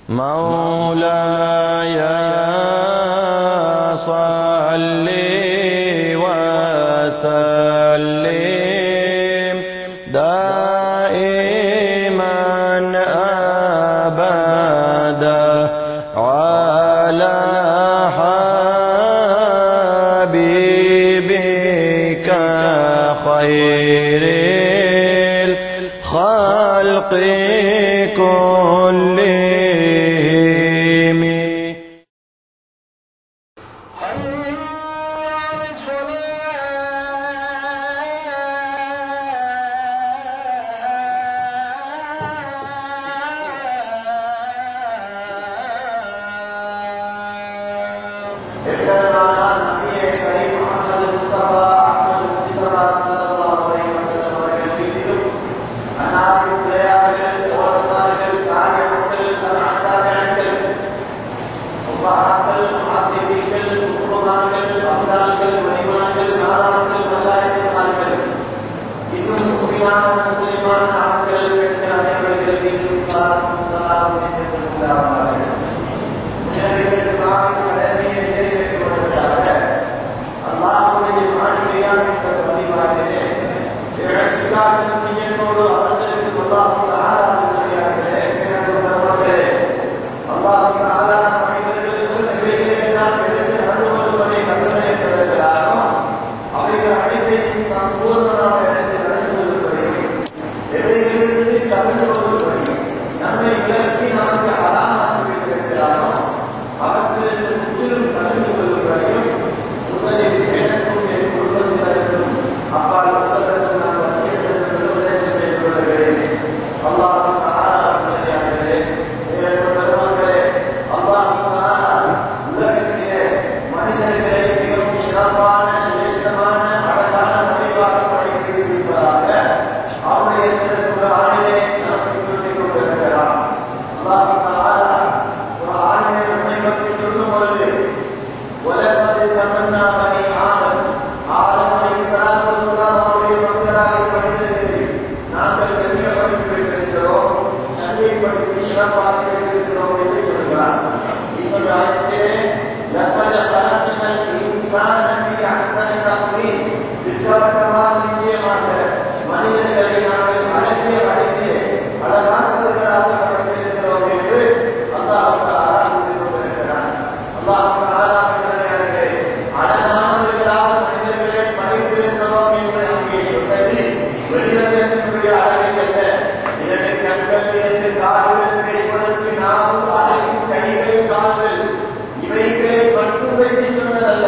مولاي صل وسلم دائما أبدا على حبيبك خير الخلق كلهم. இவைகளை மட்டும் வைத்து சொன்னதல்ல.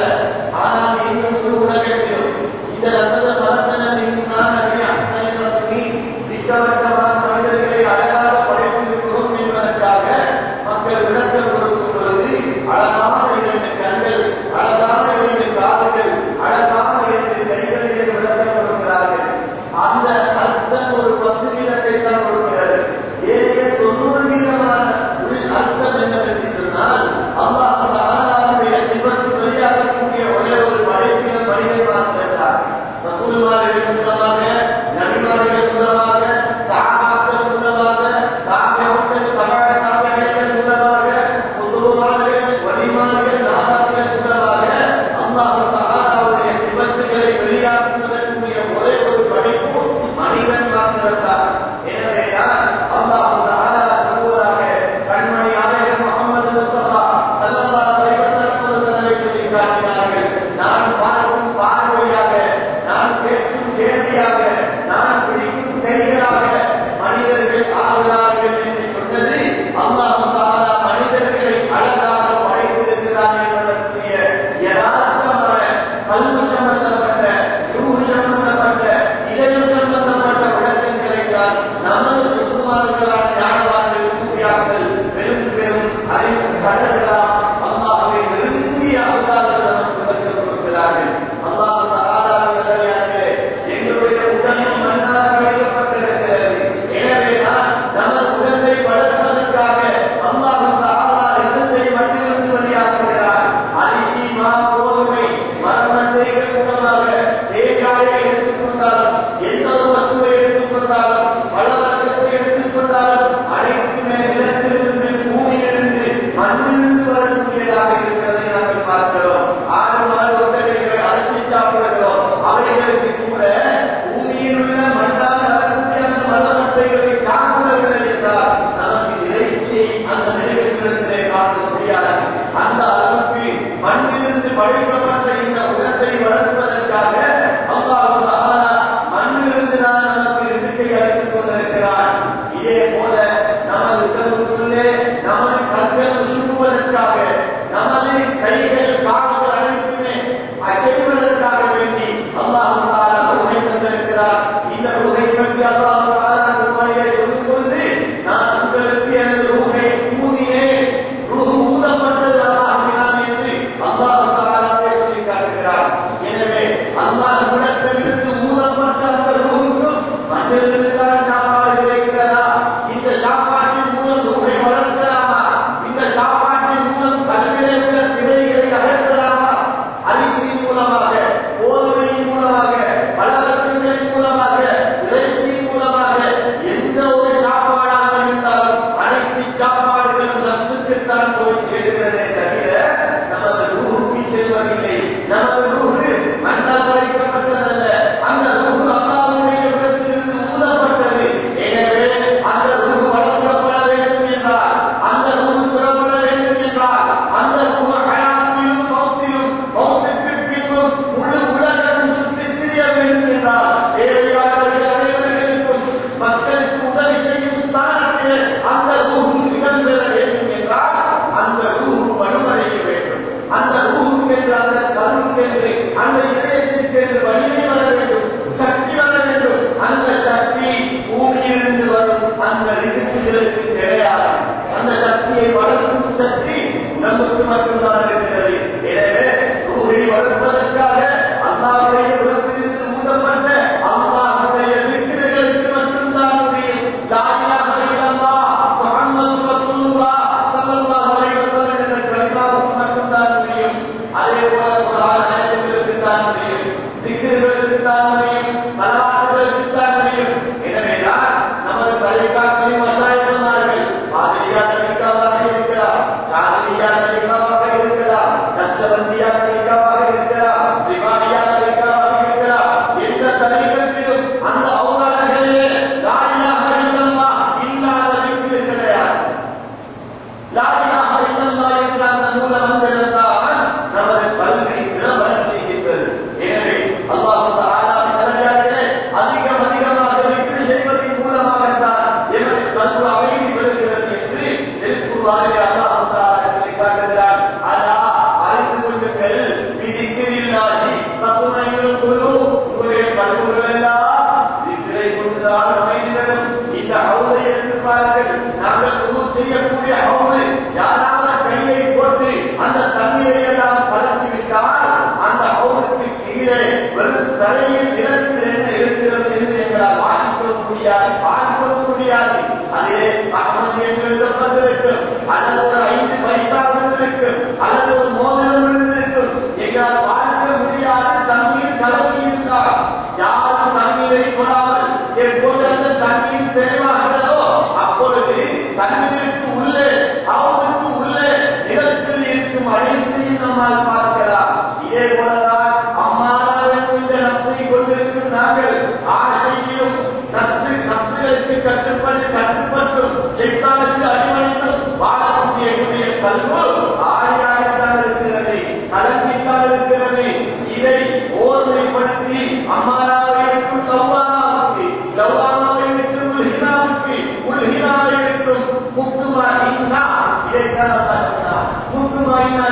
தலிகாவாக இருக்கலாம், சாதியா தலிகாவாக இருக்கலாம், நக்சபந்தியா தலிகாவாக இருக்கலாம், திவானியா தலிகாவாக இருக்கலாம். எந்த தலிகத்திலும் அந்த அவுராதுகளிலே லா இலாஹ இல்லல்லாஹ் இல்லாத திக்ர் கிடையாது. லா இலாஹ இல்லல்லாஹ் என்ற அந்த மூல மந்திரத்தான் நமது கல்வி திறம்படச் செய்கின்றது. எனவே அல்லாஹ் தஆலாவின் நல்லடியார்களே, அதிகமாக திக்ர் செய்வதன் மூலமாகத்தான் எமது கல்வி அமைதி பெறுகிறது என்று திருக்குர்ஆனிலே அல்லாஹ் தஆலா சொல்லிக் காட்டுகிறார். அலா அறிந்து கொள்ளுங்கள், பிதிக்ரில்லாஹி தத்மஇன்னுல் குலூப், உங்களுடைய கல்விகள் எல்லாம் திக்ரை கொண்டுதான் அமைதி பெறும். இந்த ஹவுதை எடுத்து பாருங்கள். நாங்கள் உது செய்யக்கூடிய ஹவுது, யாராவது கையை போட்டு அந்த தண்ணீரை எல்லாம் கலக்கிவிட்டால் அந்த ஹவுதுக்கு கீழே வெறும் தலையில் இடத்தில் என்ன இருக்கிறது என்று எங்களால் வாசிக்கவும் முடியாது, பார்க்கவும் முடியாது. அதிலே அகமது என்று எழுதப்பட்டிருக்கும், அல்லது ஒரு 5 பைசா இருக்கும், அல்லது ஒரு மோதிரம் இருக்கும். எங்களால் பார்க்க முடியாது. தண்ணீர் கலக்கி இருந்தால் யாரும் தண்ணீரை கொடாமல் எப்போது அந்த தண்ணீர் தெளிவாகிறதோ அப்பொழுது தண்ணீருக்கு உள்ளே, அவருக்கு உள்ளே நிலத்தில் இருக்கும் அனைத்தையும் நம்மால் பார்க்கலாம். இதே போலதான் அம்மாவின் இந்த நப்சை கொண்டிருக்கும் நாங்கள் ஆசையிலும் நப்சுகளுக்கு கட்டுப்பட்டும் சைத்தானுக்கு அடிமணித்தும் வாழக்கூடிய என்னுடைய கல்வி ஆழியாகத்தான் இருக்கிறது, கலங்கித்தான் இருக்கிறது. இதை ஓர்மைப்படுத்தி அம்மாவை விட்டு லவ்வானாவுக்கு, லவ்வானாவை விட்டு உல்ஹினாவுக்கு, உல்ஹினாவை விட்டு முக்குமா இன்னா, இதைத்தான் சொன்னார். முக்குமா இன்னா